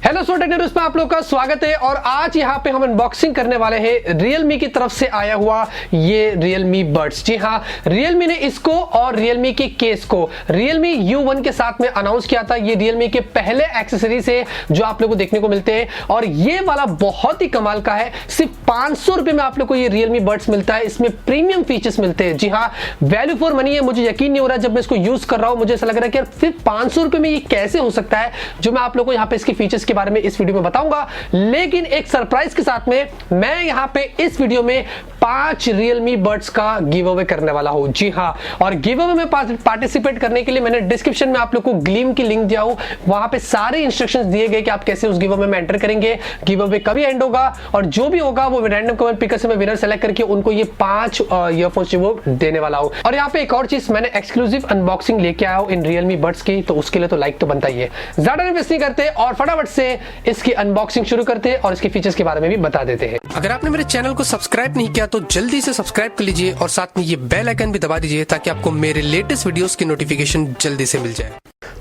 Hello techno रूहेज में आप लोग का स्वागत है। और आज यहाँ पे हम अनबॉक्सिंग करने वाले हैं Realme की तरफ से आया हुआ ये Realme Buds। जी हाँ, Realme ने इसको और Realme के केस को Realme U1 के साथ में अनाउंस किया था। ये Realme के पहले एक्सेसरीज है जो आप लोग को देखने को मिलते हैं और ये वाला बहुत ही कमाल का है। सिर्फ 500 रुपए में आप लोग को ये Realme Buds मिलता है। इसमें प्रीमियम फीचर्स मिलते हैं। जी हाँ, वैल्यू फॉर मनी है। मुझे यकीन नहीं हो रहा जब मैं इसको यूज कर रहा हूं, मुझे ऐसा लग रहा है कि यार सिर्फ 500 रुपए में ये कैसे हो सकता है, जो मैं आप लोग को यहाँ पे इसके फीचर्स के बारे में इस वीडियो में बताऊंगा। लेकिन एक सरप्राइज के साथ में मैं यहां पे इस वीडियो में 5 Realme Buds का गिव अवे करने वाला हूं। जी हां, और गिव अवे में पार्टिसिपेट करने के लिए मैंने डिस्क्रिप्शन में आप लोग को ग्लीम की लिंक दिया हूं। वहां पे सारे इंस्ट्रक्शंस दिए गए कि आप कैसे उस गिव अवे में एंटर करेंगे। गिव अवे कभी एंड होगा और जो भी होगा वो रैंडम कमेंट पिकर से मैं विनर सेलेक्ट करके उनको ये 5 ईयरफोन्स वो देने वाला हूं। और यहां पे एक और चीज, मैंने एक्सक्लूसिव अनबॉक्सिंग लेके आया हूं इन Realme Buds की, तो उसके लिए तो लाइक तो बनता ही है। ज्यादा वेस्ट नहीं करते और फटाफट से इसकी अनबॉक्सिंग शुरू करते हैं और इसके फीचर्स के बारे में भी बता देते हैं। अगर आपने मेरे चैनल को सब्सक्राइब नहीं किया तो जल्दी से सब्सक्राइब कर लीजिए और साथ में ये बेल आइकन भी दबा दीजिए ताकि आपको मेरे लेटेस्ट वीडियोस की नोटिफिकेशन जल्दी से मिल जाए।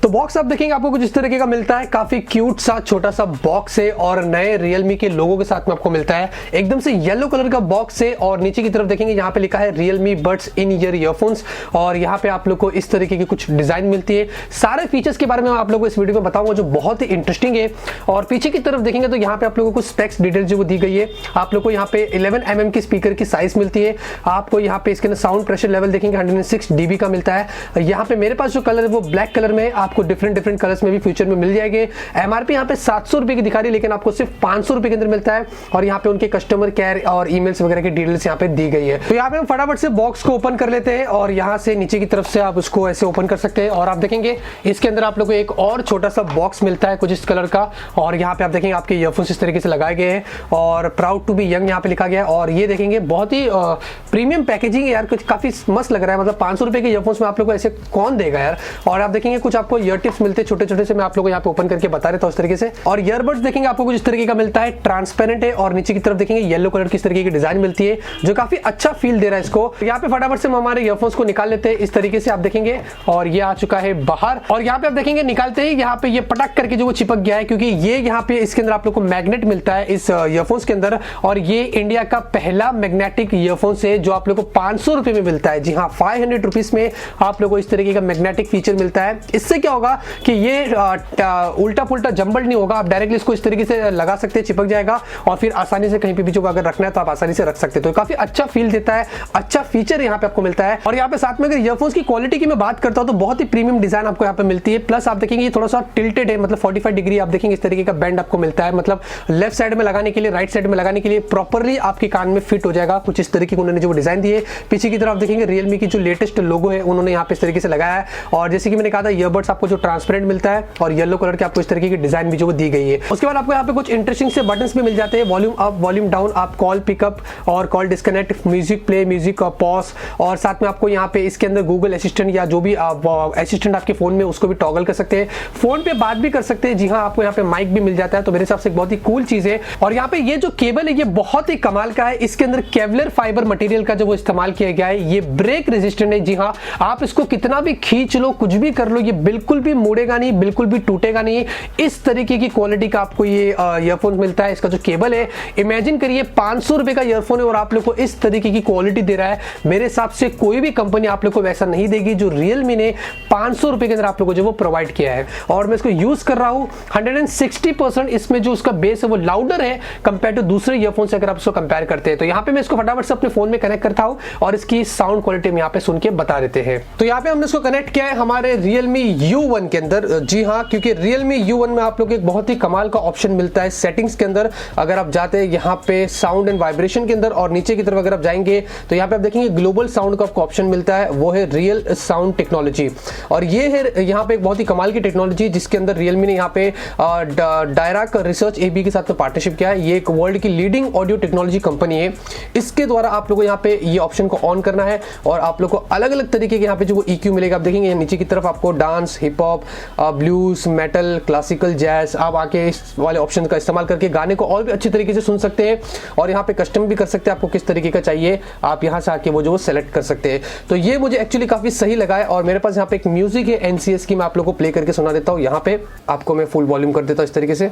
तो बॉक्स आप देखेंगे आपको कुछ इस तरीके का मिलता है। काफी क्यूट सा छोटा सा बॉक्स है और नए Realme के लोगो के साथ में आपको मिलता है। एकदम से येलो कलर का बॉक्स है और नीचे की तरफ देखेंगे यहाँ पे लिखा है Realme Buds इन ईयर ईयरफोन्स और यहाँ पे आप लोग को इस तरीके की कुछ डिजाइन मिलती है। सारे फीचर्स के बारे में आप लोग को इस वीडियो में बताऊंगा जो बहुत ही इंटरेस्टिंग है। और पीछे की तरफ देखेंगे तो यहाँ पे आप लोगों को स्पेक्स डिटेल्स जो दी गई है। आप लोग को यहाँ पे 11 mm की स्पीकर की साइज मिलती है। आपको यहाँ पे इसके अंदर साउंड प्रेशर लेवल देखेंगे 106 dB का मिलता है। यहाँ पे मेरे पास जो कलर है वो ब्लैक कलर में, आपको डिफरेंट कलर्स में भी फ्यूचर में मिल जाएंगे। एमआरपी यहाँ पे 700 रुपए की दिखा रही है लेकिन आपको सिर्फ 500 रुपए के अंदर मिलता है। और यहाँ पे उनके कस्टमर केयर और ईमेल्स वगैरह की डिटेल्स यहाँ पे दी गई है। तो यहाँ पे हम फटाफट से बॉक्स को ओपन कर लेते हैं और यहाँ से नीचे की तरफ से आप उसको ऐसे ओपन कर सकते हैं। और आप देखेंगे इसके अंदर आप लोग को एक और छोटा सा बॉक्स मिलता है कुछ इस कलर का। और यहाँ पे आप देखेंगे आपके ईयरफोन्स इस तरीके से लगाए गए हैं और प्राउड टू बी यंग यहाँ पे लिखा गया है। और ये देखेंगे बहुत ही प्रीमियम पैकेजिंग है यार, कुछ काफी मस्त लग रहा है। मतलब 500 रुपए के ईयरफोन्स में आप लोग को ऐसे कौन देगा यार। और आप देखेंगे कुछ आपको ईयर टिप्स मिलते हैं छोटे छोटे से, मैं आप लोग को यहाँ पे ओपन करके बता रहा था उस तरीके से। और ईयरबड्स देखेंगे आपको कुछ इस तरीके का मिलता है, ट्रांसपेरेंट है और नीचे की तरफ देखेंगे येलो कलर की इस तरीके की डिजाइन मिलती है जो काफी अच्छा फील दे रहा है इसको। यहाँ पे फटाफट से हम हमारे ईयरफोन्स को निकाल लेते हैं इस तरीके से, आप देखेंगे। और ये आ चुका है बाहर और यहाँ पे आप देखेंगे निकालते ही यहाँ पे ये पटक करके जो वो चिपक गया है, क्योंकि ये यहाँ पे इसके अंदर आप लोग को मैग्नेट मिलता है इस ईयरफोन्स के अंदर। और ये इंडिया का पहला मैग्नेटिक ईयरफोन्स है जो आप लोग को 500 रुपए में मिलता है। जी हाँ, 500 रुपीज में आप लोग को इस तरीके का मैग्नेटिक फीचर मिलता है। इससे क्या होगा कि ये उल्टा पुल्टा जंबल्ड नहीं होगा। आप डायरेक्टली इसको इस तरीके से लगा सकते हैं, चिपक जाएगा और फिर आसानी से कहीं पे भी जो अगर रखना है तो आप आसानी से रख सकते हैं। तो काफी अच्छा फील देता है, अच्छा फीचर यहाँ पे आपको मिलता है। और यहाँ पे साथ में अगर ईयरफोन्स की क्वालिटी की मैं बात करता हूँ तो बहुत ही प्रीमियम डिजाइन आपको यहाँ पे मिलती है। प्लस आप देखेंगे ये थोड़ा सा टिल्टेड है, मतलब 45 डिग्री आप देखेंगे इस तरीके का बैंड आपको मिलता है। मतलब लेफ्ट साइड में लगाने के लिए, राइट साइड में लगाने के लिए प्रॉपरली आपके कान में फिट हो जाएगा। कुछ इस तरीके की उन्होंने जो डिजाइन दी है। पीछे की तरफ देखेंगे Realme की जो लेटेस्ट लोगो है उन्होंने यहाँ पे इस तरीके से लगाया है। और जैसे कि मैंने कहा था ईयरबड्स आपको जो ट्रांसपेरेंट मिलता है और येलो कलर के आपको इस तरीके की डिजाइन भी जो दी गई है। उसके बाद आपको यहाँ पे कुछ इंटरेस्टिंग से बटन्स भी मिल जाते हैं, वॉल्यूम अप, वॉल्यूम डाउन, आप कॉल पिकअप और call disconnect, music play, music pause. और साथ में आपको यहाँ पे इसके अंदर गूगल असिस्टेंट या जो भी असिस्टेंट आपके फोन में उसको भी टॉगल कर सकते हैं, फोन पे बात भी कर सकते हैं। जी हाँ, आपको यहाँ पे माइक भी मिल जाता है। तो मेरे हिसाब से बहुत ही कूल चीज है। और यहाँ पे ये जो केबल है ये बहुत ही कमाल का है। इसके अंदर केवलर फाइबर मटेरियल का जो वो इस्तेमाल किया गया है, ये ब्रेक रेजिस्टेंट है। जी हाँ, आप इसको कितना भी खींच लो, कुछ भी कर लो, ये बिल्कुल भी मुड़ेगा नहीं, बिल्कुल भी टूटेगा नहीं। इस तरीके की क्वालिटी का आपको ये ईयरफोन मिलता है। इसका जो केबल है, इमेजिन करिए 500 रुपए का ईयरफोन है और आप लोग को इस तरीके की क्वालिटी दे रहा है। मेरे हिसाब से कोई भी कंपनी आप लोग को वैसा नहीं देगी जो Realme ने 500 रुपए के अंदर आप लोग को जो वो प्रोवाइड किया है। और मैं इसको यूज कर रहा हूं 160%। इसमें जो उसका बेस है वो लाउडर है कंपेयर टू दूसरे ईयरफोन से अगर आप उसको कंपेयर करते हैं। तो यहाँ पे मैं इसको फटाफट से अपने फोन में कनेक्ट करता हूं और इसकी साउंड क्वालिटी में यहाँ पे सुन के बता देते हैं। तो यहाँ पे हमने इसको कनेक्ट किया है हमारे Realme U1 के अंदर। जी हाँ, क्योंकि Realme U1 में आप लोग एक बहुत ही कमाल का ऑप्शन मिलता है सेटिंग्स के अंदर। अगर आप जाते हैं यहाँ पे साउंड एंड वाइब्रेशन के अंदर और नीचे की तरफ अगर आप जाएंगे तो यहाँ पे आप देखेंगे ग्लोबल साउंड का आपको ऑप्शन मिलता है, वो है रियल साउंड टेक्नोलॉजी। और ये है यहाँ पे एक बहुत ही कमाल की टेक्नोलॉजी जिसके अंदर Realme ने यहाँ पे डायराक रिसर्च एबी के साथ पार्टनरशिप किया है। ये एक वर्ल्ड की लीडिंग ऑडियो टेक्नोलॉजी कंपनी है। इसके द्वारा आप लोगों को यहाँ पे ये ऑप्शन को ऑन करना है और आप लोग को अलग अलग तरीके के यहाँ पे जो वो EQ मिलेगा। आप देखेंगे नीचे की तरफ आपको dance, hip hop, blues, metal, classical, jazz, आप आके इस वाले ऑप्शन का इस्तेमाल करके गाने को और भी अच्छी तरीके से सुन सकते हैं। और यहाँ पे कस्टम भी कर सकते हैं, आपको किस तरीके का चाहिए आप यहाँ से आके वो जो सेलेक्ट कर सकते हैं। तो ये मुझे एक्चुअली काफी सही लगा है। और मेरे पास यहाँ पे एक म्यूजिक है NCS की, मैं आप लोगों को प्ले करके सुना देता हूँ। यहाँ पे आपको मैं फुल वॉल्यूम कर देता हूँ इस तरीके से।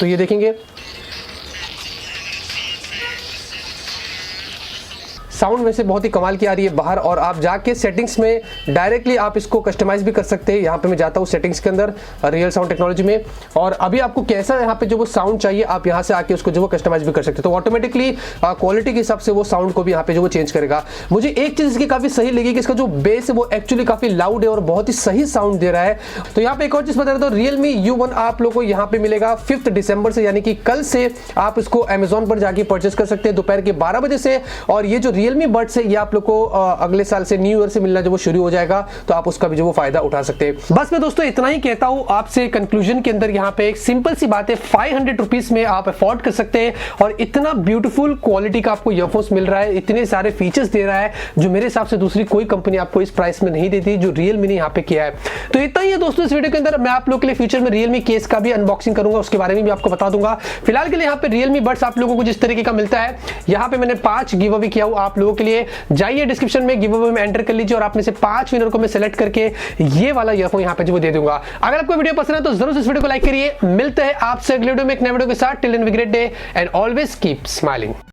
तो ये देखेंगे साउंड में से बहुत ही कमाल की आ रही है बाहर, और आप जाके सेटिंग्स में डायरेक्टली आप इसको कस्टमाइज भी कर सकते हैं। यहाँ पे मैं जाता हूँ सेटिंग्स के अंदर रियल साउंड टेक्नोलॉजी में, और अभी आपको कैसा यहाँ पे जो वो साउंड चाहिए आप यहाँ से आके उसको जो वो कस्टमाइज भी कर सकते हैं। तो ऑटोमेटिकली क्वालिटी के हिसाब से वो साउंड को भी यहाँ पे जो वो चेंज करेगा। मुझे एक चीज इसकी काफी सही लगी कि इसका जो बेस है वो एक्चुअली काफी लाउड है और बहुत ही सही साउंड दे रहा है। तो यहाँ पे एक और चीज बता रहा था, Realme U1 आप लोगों को यहाँ पे मिलेगा 5 दिसंबर से, यानी कि कल से आप इसको अमेजोन पर जाके परचेस कर सकते हैं दोपहर के 12 बजे से। और ये जो Realme Buds है ये आप लोग को अगले साल से न्यू ईयर से मिलना जो वो शुरू हो जाएगा, तो आप उसका भी जो वो फायदा उठा सकते हैं। बस मैं दोस्तों इतना ही कहता हूं आपसे कंक्लूजन के अंदर। यहाँ पे एक सिंपल सी बात है, 500 रुपीज में आप अफोर्ड कर सकते हैं और इतना ब्यूटीफुल क्वालिटी का आपको ईयरफोन्स मिल रहा है, इतने सारे फीचर्स दे रहा है जो मेरे हिसाब से दूसरी कोई कंपनी आपको इस प्राइस में नहीं देती, जो Realme ने यहाँ पे किया है। तो इतना ही है दोस्तों इस वीडियो के अंदर। मैं आप लोग के लिए फ्यूचर में Realme केस का भी अनबॉक्सिंग करूंगा, उसके बारे में भी आपको बता दूंगा। फिलहाल के लिए यहाँ पे Realme Buds आप लोगों को जिस तरीके का मिलता है, यहाँ पे मैंने 5 गिव अवे किया हूं आप लोगों के लिए। जाइए डिस्क्रिप्शन में गिव अवे में एंटर कर लीजिए और आप में से 5 विनर को मैं सेलेक्ट करके ये वाला ईयरफोन यहाँ पे जो दे दूंगा। अगर आपको वीडियो पसंद है तो जरूर इस वीडियो को लाइक करिए। मिलते हैं आपसे अगले वीडियो में एक नए वीडियो के साथ। Till then have a great day and always keep smiling.